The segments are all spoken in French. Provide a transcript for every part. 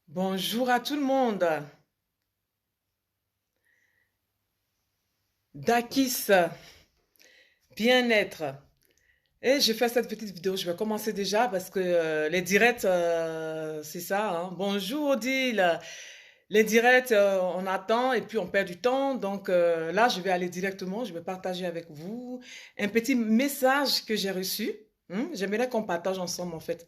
Bonjour à tout le monde. Dakis, bien-être. Et je fais cette petite vidéo, je vais commencer déjà parce que les directs, c'est ça, hein. Bonjour Odile. Les directs, on attend et puis on perd du temps. Donc là, je vais aller directement, je vais partager avec vous un petit message que j'ai reçu. J'aimerais qu'on partage ensemble en fait.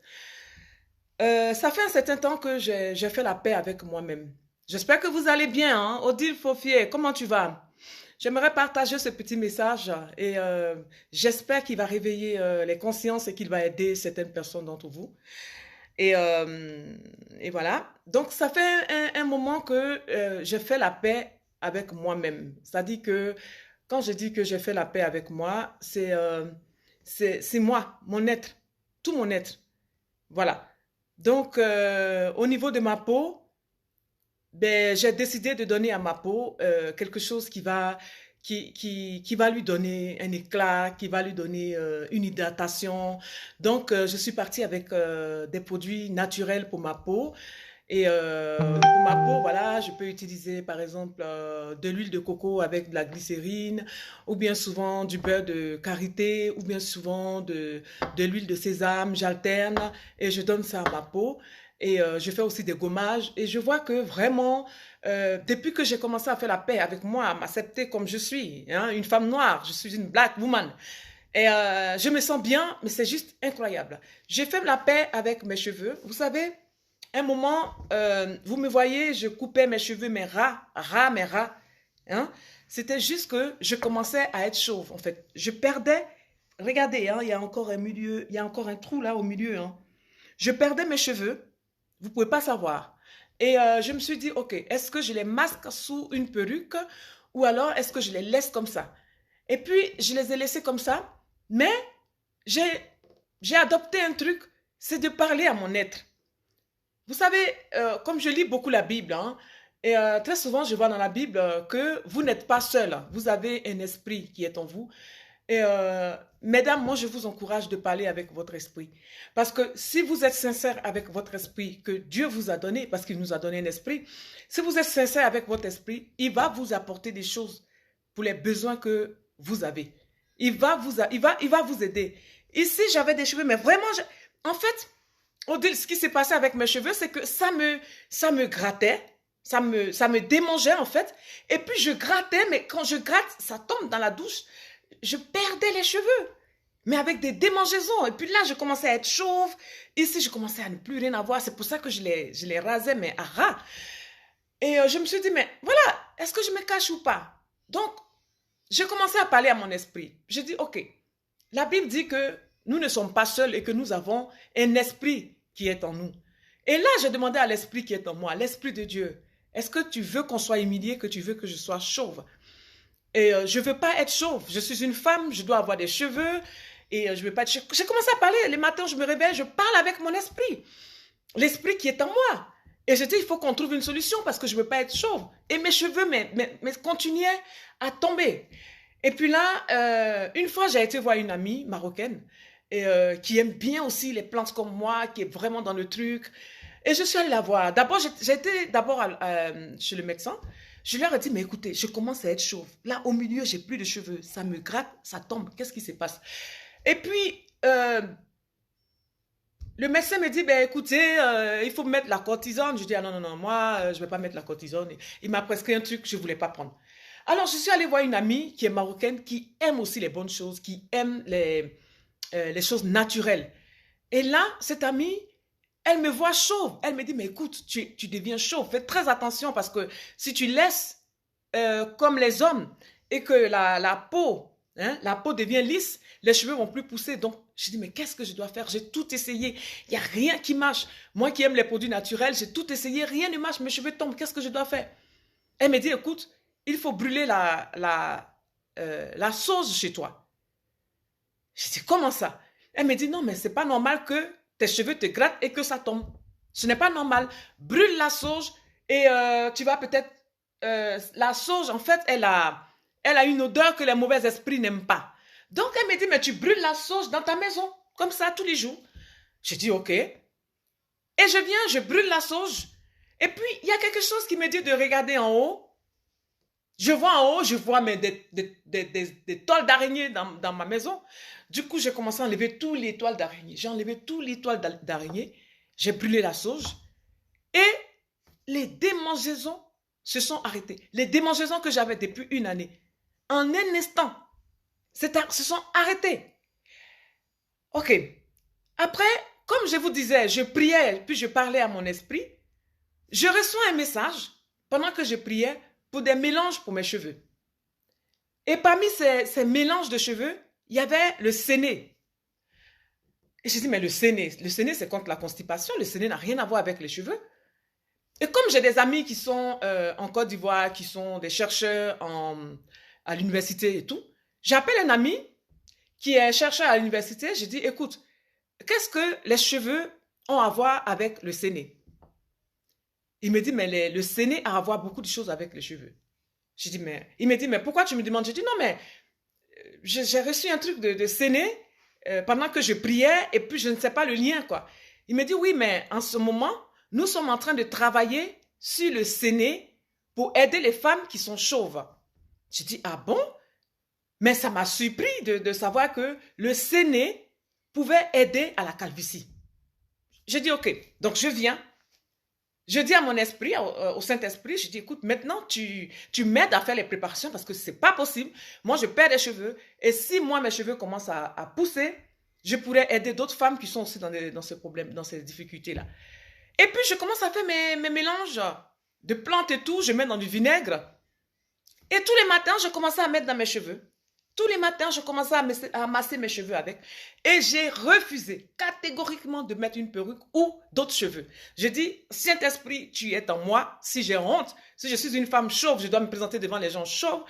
Ça fait un certain temps que j'ai fait la paix avec moi-même. J'espère que vous allez bien, hein? Odile Faufier, comment tu vas? J'aimerais partager ce petit message et j'espère qu'il va réveiller les consciences et qu'il va aider certaines personnes d'entre vous. Et, euh, et voilà. Donc, ça fait un moment que j'ai fait la paix avec moi-même. C'est-à-dire que quand je dis que j'ai fait la paix avec moi, c'est moi, mon être, tout mon être. Voilà. Donc, au niveau de ma peau, ben, j'ai décidé de donner à ma peau quelque chose qui va lui donner un éclat, qui va lui donner une hydratation. Donc, je suis partie avec des produits naturels pour ma peau. Et pour ma peau, voilà, je peux utiliser par exemple de l'huile de coco avec de la glycérine, ou bien souvent du beurre de karité, ou bien souvent de l'huile de sésame. J'alterne et je donne ça à ma peau. Et je fais aussi des gommages. Et je vois que vraiment, depuis que j'ai commencé à faire la paix avec moi, à m'accepter comme je suis, hein, une femme noire, je suis une black woman. Et je me sens bien, mais c'est juste incroyable. J'ai fait la paix avec mes cheveux. Vous savez, un moment, vous me voyez, je coupais mes cheveux, mes ras. Hein? C'était juste que je commençais à être chauve, en fait. Je perdais, regardez, hein, il y a encore un milieu, il y a encore un trou là au milieu. Hein. Je perdais mes cheveux, vous ne pouvez pas savoir. Et je me suis dit, ok, est-ce que je les masque sous une perruque ou alors est-ce que je les laisse comme ça? Et puis, je les ai laissés comme ça, mais j'ai, j'ai adopté un truc, c'est de parler à mon être. Vous savez, comme je lis beaucoup la Bible, hein, et très souvent je vois dans la Bible que vous n'êtes pas seul, vous avez un esprit qui est en vous. Et mesdames, moi je vous encourage de parler avec votre esprit. Parce que si vous êtes sincère avec votre esprit que Dieu vous a donné, parce qu'il nous a donné un esprit, si vous êtes sincère avec votre esprit, il va vous apporter des choses pour les besoins que vous avez. Il va vous aider. Ici, j'avais des cheveux, mais vraiment, en fait, Odile, ce qui s'est passé avec mes cheveux, c'est que ça me grattait, ça me démangeait en fait. Et puis je grattais, mais quand je gratte, ça tombe dans la douche. Je perdais les cheveux, mais avec des démangeaisons. Et puis là, je commençais à être chauve. Ici, je commençais à ne plus rien avoir. C'est pour ça que je les rasais, mais à ras. Et je me suis dit, mais voilà, est-ce que je me cache ou pas? Donc, j'ai commencé à parler à mon esprit. J'ai dit, ok, la Bible dit que nous ne sommes pas seuls et que nous avons un esprit qui est en nous. Et là, j'ai demandé à l'esprit qui est en moi, l'esprit de Dieu, est-ce que tu veux qu'on soit humilié, que tu veux que je sois chauve? Et je ne veux pas être chauve. Je suis une femme, je dois avoir des cheveux. Et je ne veux pas être chauve. J'ai commencé à parler. Les matins, je me réveille, je parle avec mon esprit. L'esprit qui est en moi. Et je dis, il faut qu'on trouve une solution parce que je ne veux pas être chauve. Et mes cheveux continuaient à tomber. Et puis là, une fois, j'ai été voir une amie marocaine et, qui aime bien aussi les plantes comme moi, qui est vraiment dans le truc. Et je suis allée la voir. D'abord, j'ai été d'abord chez le médecin. Je leur ai dit, mais écoutez, je commence à être chauve. Là, au milieu, j'ai plus de cheveux. Ça me gratte, ça tombe. Qu'est-ce qui se passe? Et puis, le médecin me dit, ben écoutez, il faut mettre la cortisone. Je dis, ah non, non, non, moi, je ne vais pas mettre la cortisone. Il m'a prescrit un truc que je ne voulais pas prendre. Alors, je suis allée voir une amie qui est marocaine, qui aime aussi les bonnes choses, qui aime les choses naturelles. Et là, cette amie, elle me voit chauve. Elle me dit, mais écoute, tu deviens chauve. Fais très attention parce que si tu laisses comme les hommes et que la peau devient lisse, les cheveux vont plus pousser. Donc, je dis, mais qu'est-ce que je dois faire? J'ai tout essayé. Il n'y a rien qui marche. Moi qui aime les produits naturels, j'ai tout essayé. Rien ne marche. Mes cheveux tombent. Qu'est-ce que je dois faire? Elle me dit, écoute, il faut brûler la sauce chez toi. Je dis, comment ça? Elle me dit, non, mais c'est pas normal que tes cheveux te grattent et que ça tombe. Ce n'est pas normal. Brûle la sauge et tu vas peut-être... la sauge, en fait, elle a une odeur que les mauvais esprits n'aiment pas. Donc, elle me dit, mais tu brûles la sauge dans ta maison, comme ça, tous les jours. Je dis, ok. Et je viens, je brûle la sauge. Et puis, il y a quelque chose qui me dit de regarder en haut. Je vois en haut, je vois des toiles d'araignée dans ma maison. Du coup, j'ai commencé à enlever tous les toiles d'araignée. J'ai enlevé tous les toiles d'araignée. J'ai brûlé la sauge. Et les démangeaisons se sont arrêtées. Les démangeaisons que j'avais depuis une année, en un instant, se sont arrêtées. Ok. Après, comme je vous disais, je priais, puis je parlais à mon esprit. Je reçois un message pendant que je priais pour des mélanges pour mes cheveux. Et parmi ces mélanges de cheveux, il y avait le séné. Et je dis, mais le séné, c'est contre la constipation. Le séné n'a rien à voir avec les cheveux. Et comme j'ai des amis qui sont en Côte d'Ivoire, qui sont des chercheurs à l'université et tout, j'appelle un ami qui est chercheur à l'université. Je dis, écoute, qu'est-ce que les cheveux ont à voir avec le séné? Il me dit, mais le séné a à voir beaucoup de choses avec les cheveux. Je dis, il me dit, mais pourquoi tu me demandes? Je dis, non, mais j'ai reçu un truc de séné pendant que je priais et puis je ne sais pas le lien, quoi. Il me dit, oui, mais en ce moment, nous sommes en train de travailler sur le séné pour aider les femmes qui sont chauves. Je dis, ah bon? Mais ça m'a surpris de savoir que le séné pouvait aider à la calvitie. Je dis, ok, donc je viens. Je dis à mon esprit, au Saint-Esprit, je dis, écoute, maintenant, tu m'aides à faire les préparations parce que c'est pas possible. Moi, je perds des cheveux. Et si moi, mes cheveux commencent à pousser, je pourrais aider d'autres femmes qui sont aussi dans ce problème, dans ces difficultés-là. Et puis, je commence à faire mes mélanges de plantes et tout. Je mets dans du vinaigre. Et tous les matins, je commençais à mettre dans mes cheveux. Tous les matins, je commençais à masser mes cheveux avec. Et j'ai refusé catégoriquement de mettre une perruque ou d'autres cheveux. Je dis, Saint-Esprit, tu es en moi. Si j'ai honte, si je suis une femme chauve, je dois me présenter devant les gens chauves.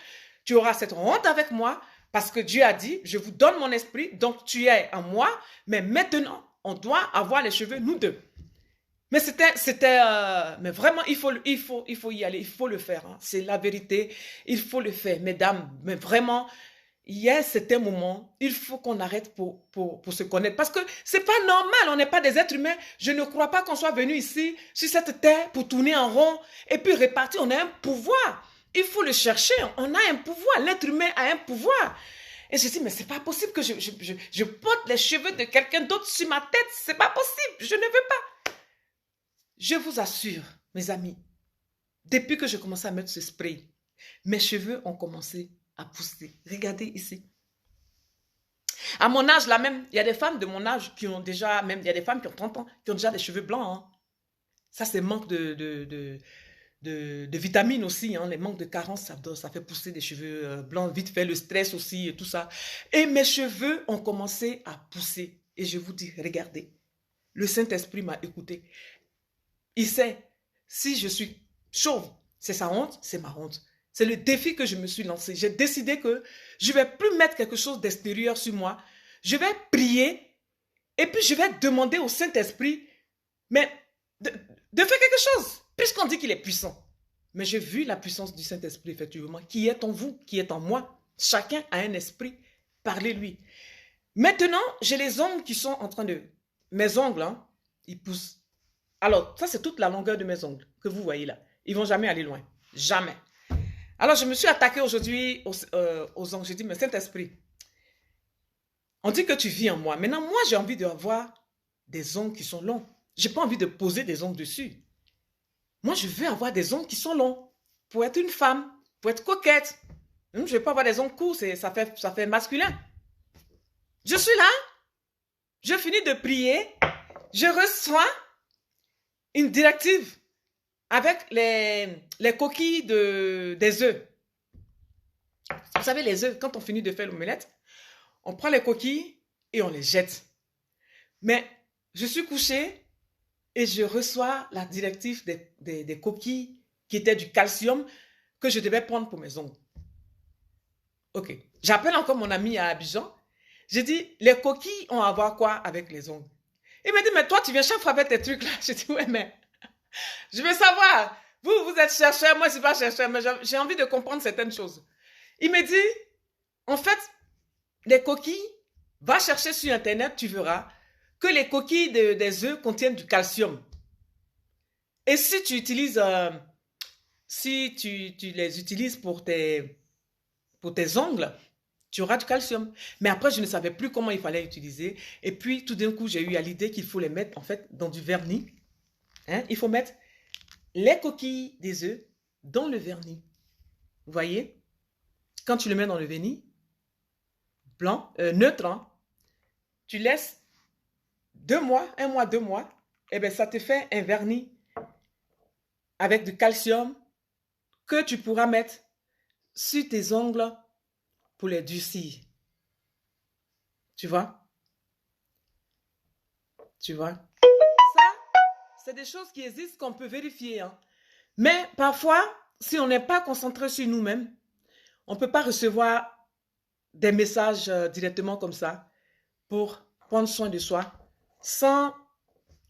Tu auras cette honte avec moi parce que Dieu a dit, je vous donne mon esprit, donc tu es en moi. Mais maintenant, on doit avoir les cheveux, nous deux. Mais mais vraiment, il faut y aller, il faut le faire. Hein. C'est la vérité, il faut le faire, mesdames. Mais vraiment, il y a un certain moment, il faut qu'on arrête pour se connaître. Parce que c'est pas normal, on n'est pas des êtres humains. Je ne crois pas qu'on soit venu ici, sur cette terre, pour tourner en rond et puis repartir. On a un pouvoir. Il faut le chercher. On a un pouvoir. L'être humain a un pouvoir. Et je dis, mais c'est pas possible que je porte les cheveux de quelqu'un d'autre sur ma tête. C'est pas possible. Je ne veux pas. Je vous assure, mes amis, depuis que j'ai commencé à mettre ce spray, mes cheveux ont commencé à pousser. Regardez ici. À mon âge, là même, il y a des femmes de mon âge qui ont déjà, même il y a des femmes qui ont 30 ans, qui ont déjà des cheveux blancs. Hein. Ça, c'est manque de vitamines aussi. Hein. Les manques de carence, ça fait pousser des cheveux blancs. Vite fait, le stress aussi et tout ça. Et mes cheveux ont commencé à pousser. Et je vous dis, regardez, le Saint-Esprit m'a écouté. Il sait, si je suis chauve, c'est sa honte, c'est ma honte. C'est le défi que je me suis lancé. J'ai décidé que je ne vais plus mettre quelque chose d'extérieur sur moi. Je vais prier et puis je vais demander au Saint-Esprit, mais de faire quelque chose, puisqu'on dit qu'il est puissant. Mais j'ai vu la puissance du Saint-Esprit, effectivement, qui est en vous, qui est en moi. Chacun a un esprit, parlez-lui. Maintenant, j'ai les ongles qui sont en train de... Mes ongles, hein, ils poussent. Alors, ça, c'est toute la longueur de mes ongles que vous voyez là. Ils ne vont jamais aller loin. Jamais. Alors, je me suis attaquée aujourd'hui aux ongles. J'ai dit, mais Saint-Esprit, on dit que tu vis en moi. Maintenant, moi, j'ai envie d'avoir des ongles qui sont longs. Je n'ai pas envie de poser des ongles dessus. Moi, je veux avoir des ongles qui sont longs. Pour être une femme, pour être coquette. Je ne veux pas avoir des ongles courts, ça fait masculin. Je suis là. Je finis de prier. Je reçois une directive avec les coquilles des œufs. Vous savez, les œufs, quand on finit de faire l'omelette, on prend les coquilles et on les jette. Mais je suis couchée et je reçois la directive des coquilles qui étaient du calcium que je devais prendre pour mes ongles. Ok. J'appelle encore mon ami à Abidjan. J'ai dit, les coquilles ont à voir quoi avec les ongles? Il me dit, mais toi, tu viens chaque fois avec tes trucs là. Je dis, ouais, mais je veux savoir. Vous êtes chercheur, moi, je ne suis pas chercheur, mais j'ai envie de comprendre certaines choses. Il me dit, en fait, les coquilles, va chercher sur Internet, tu verras que les coquilles des œufs contiennent du calcium. Et si tu utilises, si tu les utilises pour tes ongles, tu auras du calcium. Mais après, je ne savais plus comment il fallait utiliser. Et puis, tout d'un coup, j'ai eu à l'idée qu'il faut les mettre, en fait, dans du vernis. Hein? Il faut mettre les coquilles des œufs dans le vernis. Vous voyez? Quand tu le mets dans le vernis, blanc, neutre, hein, tu laisses 2 mois, 1 mois, 2 mois, et bien ça te fait un vernis avec du calcium que tu pourras mettre sur tes ongles pour les durcir. Tu vois? Tu vois? Ça, c'est des choses qui existent qu'on peut vérifier. Hein. Mais parfois, si on n'est pas concentré sur nous-mêmes, on ne peut pas recevoir des messages directement comme ça pour prendre soin de soi sans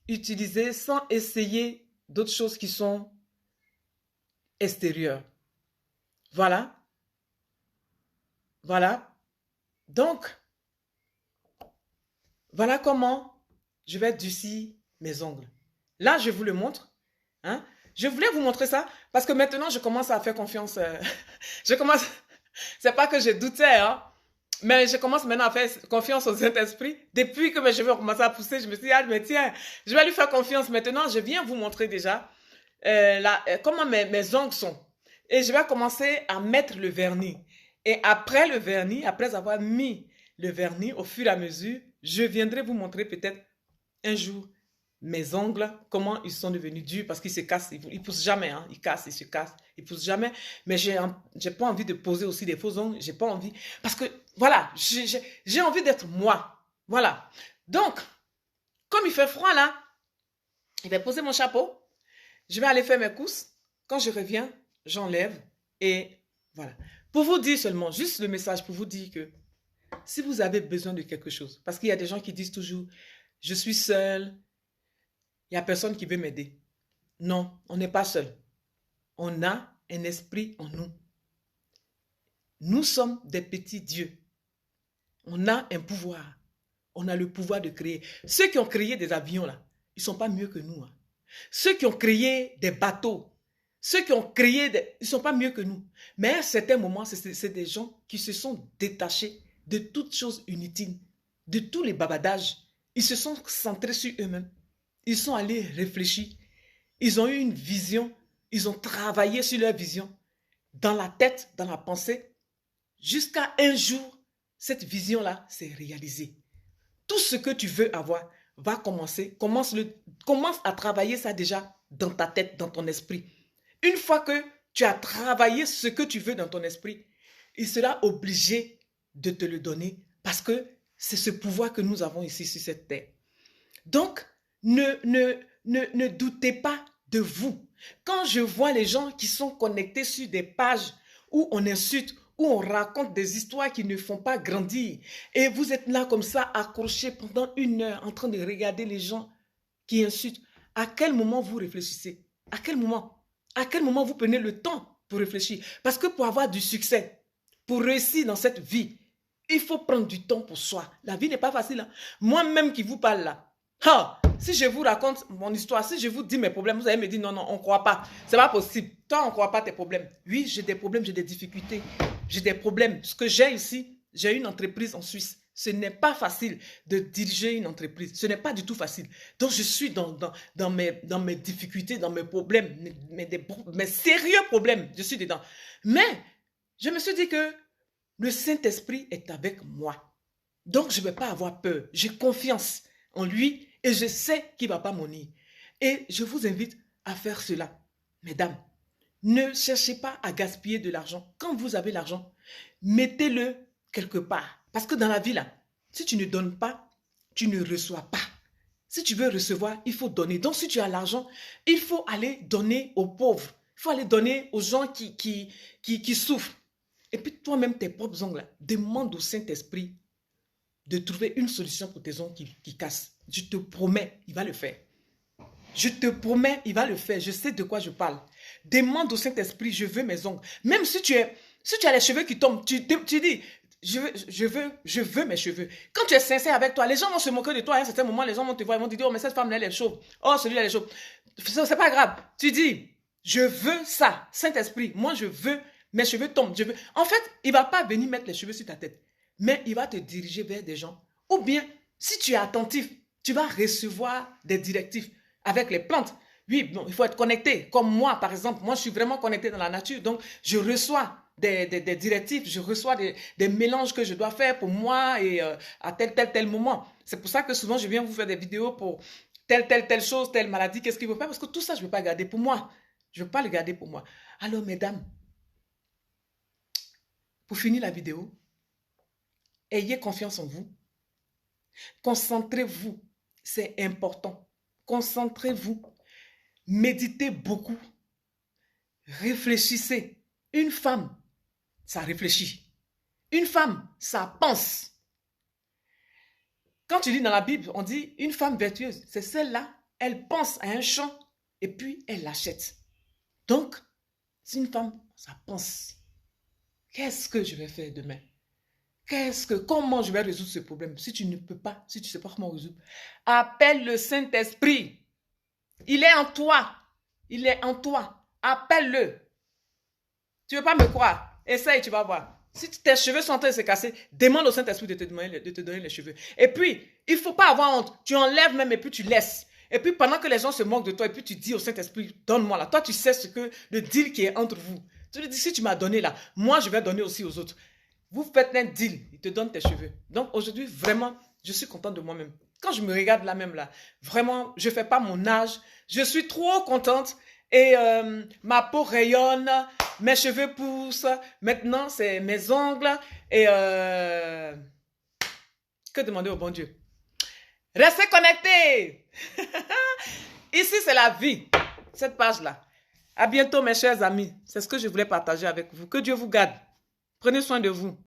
utiliser, sans essayer d'autres choses qui sont extérieures. Voilà. Voilà. Donc, voilà comment je vais durcir mes ongles. Là, je vous le montre. Hein? Je voulais vous montrer ça parce que maintenant, je commence à faire confiance. Je commence... C'est pas que je doutais, hein, mais je commence maintenant à faire confiance au Saint-Esprit. Depuis que je vais commencer à pousser, je me suis dit, ah, mais tiens, je vais lui faire confiance. Maintenant, je viens vous montrer déjà comment mes ongles sont. Et je vais commencer à mettre le vernis. Et après le vernis, après avoir mis le vernis, au fur et à mesure, je viendrai vous montrer peut-être un jour mes ongles, comment ils sont devenus durs parce qu'ils se cassent, ils ne poussent jamais, hein, ils cassent, ils se cassent, ils ne poussent jamais. Mais j'ai pas envie de poser aussi des faux ongles, j'ai pas envie, parce que voilà, j'ai envie d'être moi. Voilà. Donc, comme il fait froid là, je vais poser mon chapeau, je vais aller faire mes courses. Quand je reviens, j'enlève et voilà. Pour vous dire seulement, juste le message pour vous dire que si vous avez besoin de quelque chose, parce qu'il y a des gens qui disent toujours, je suis seul, il n'y a personne qui veut m'aider. Non, on n'est pas seul. On a un esprit en nous. Nous sommes des petits dieux. On a un pouvoir. On a le pouvoir de créer. Ceux qui ont créé des avions, là, ils ne sont pas mieux que nous. Hein. Ceux qui ont créé des bateaux, ceux qui ont créé ils ne sont pas mieux que nous. Mais à un certain moment, c'est des gens qui se sont détachés de toutes choses inutiles, de tous les babadages. Ils se sont centrés sur eux-mêmes. Ils sont allés réfléchir. Ils ont eu une vision. Ils ont travaillé sur leur vision. Dans la tête, dans la pensée. Jusqu'à un jour, cette vision-là s'est réalisée. Tout ce que tu veux avoir va commencer. Commence à travailler ça déjà dans ta tête, dans ton esprit. Une fois que tu as travaillé ce que tu veux dans ton esprit, il sera obligé de te le donner parce que c'est ce pouvoir que nous avons ici sur cette terre. Donc, ne doutez pas de vous. Quand je vois les gens qui sont connectés sur des pages où on insulte, où on raconte des histoires qui ne font pas grandir, et vous êtes là comme ça, accrochés pendant 1 heure, en train de regarder les gens qui insultent, à quel moment vous réfléchissez? À quel moment? À quel moment vous prenez le temps pour réfléchir? Parce que pour avoir du succès, pour réussir dans cette vie, il faut prendre du temps pour soi. La vie n'est pas facile. Hein? Moi-même qui vous parle là, si je vous raconte mon histoire, si je vous dis mes problèmes, vous allez me dire non, non, on ne croit pas. C'est pas possible. Toi, on ne croit pas tes problèmes. Oui, j'ai des problèmes, j'ai des difficultés. J'ai des problèmes. Ce que j'ai ici, j'ai une entreprise en Suisse. Ce n'est pas facile de diriger une entreprise. Ce n'est pas du tout facile. Donc, je suis dans mes difficultés, dans mes problèmes, mes sérieux problèmes. Je suis dedans. Mais, je me suis dit que le Saint-Esprit est avec moi. Donc, je ne vais pas avoir peur. J'ai confiance en lui et je sais qu'il ne va pas m'unir. Et je vous invite à faire cela. Mesdames, ne cherchez pas à gaspiller de l'argent. Quand vous avez l'argent, mettez-le quelque part. Parce que dans la vie, là, si tu ne donnes pas, tu ne reçois pas. Si tu veux recevoir, il faut donner. Donc, si tu as l'argent, il faut aller donner aux pauvres. Il faut aller donner aux gens qui souffrent. Et puis, toi-même, tes propres ongles, demande au Saint-Esprit de trouver une solution pour tes ongles qui cassent. Je te promets, il va le faire. Je te promets, il va le faire. Je sais de quoi je parle. Demande au Saint-Esprit, je veux mes ongles. Même si tu as les cheveux qui tombent, tu dis, je veux mes cheveux. Quand tu es sincère avec toi, les gens vont se moquer de toi. À un certain moment, les gens vont te voir, ils vont te dire, oh, mais cette femme-là, elle est chauve. Oh, celui-là, elle est chauve. C'est pas grave. Tu dis, je veux ça. Saint-Esprit, moi, je veux, mes cheveux tombent. Je veux. En fait, il ne va pas venir mettre les cheveux sur ta tête. Mais il va te diriger vers des gens. Ou bien, si tu es attentif, tu vas recevoir des directives avec les plantes. Oui, bon, il faut être connecté. Comme moi, par exemple, moi, je suis vraiment connecté dans la nature. Donc, je reçois des directives, je reçois des mélanges que je dois faire pour moi et à tel moment. C'est pour ça que souvent, je viens vous faire des vidéos pour telle chose, telle maladie, qu'est-ce qu'il faut faire? Parce que tout ça, je ne veux pas garder pour moi. Je ne veux pas le garder pour moi. Alors, mesdames, pour finir la vidéo, ayez confiance en vous. Concentrez-vous. C'est important. Concentrez-vous. Méditez beaucoup. Réfléchissez. Une femme, ça réfléchit. Une femme, ça pense. Quand tu lis dans la Bible, on dit une femme vertueuse, c'est celle-là, elle pense à un champ et puis elle l'achète. Donc, c'est une femme, ça pense. Qu'est-ce que je vais faire demain? Comment je vais résoudre ce problème? Si tu ne peux pas, si tu ne sais pas comment résoudre, appelle le Saint-Esprit. Il est en toi. Il est en toi. Appelle-le. Tu ne veux pas me croire? Essaye, tu vas voir. Si tes cheveux sont en train de se casser, demande au Saint-Esprit de te donner les cheveux. Et puis, il ne faut pas avoir honte. Tu enlèves même et puis tu laisses. Et puis, pendant que les gens se moquent de toi, et puis tu dis au Saint-Esprit, donne-moi là. Toi, tu sais ce que le deal qui est entre vous. Tu lui dis, si tu m'as donné là, moi, je vais donner aussi aux autres. Vous faites un deal, il te donne tes cheveux. Donc, aujourd'hui, vraiment, je suis contente de moi-même. Quand je me regarde là même là, vraiment, je ne fais pas mon âge. Je suis trop contente. Et ma peau rayonne, mes cheveux poussent. Maintenant, c'est mes ongles. Et que demander au bon Dieu? Restez connectés. Ici, c'est la vie. Cette page-là. À bientôt, mes chers amis. C'est ce que je voulais partager avec vous. Que Dieu vous garde. Prenez soin de vous.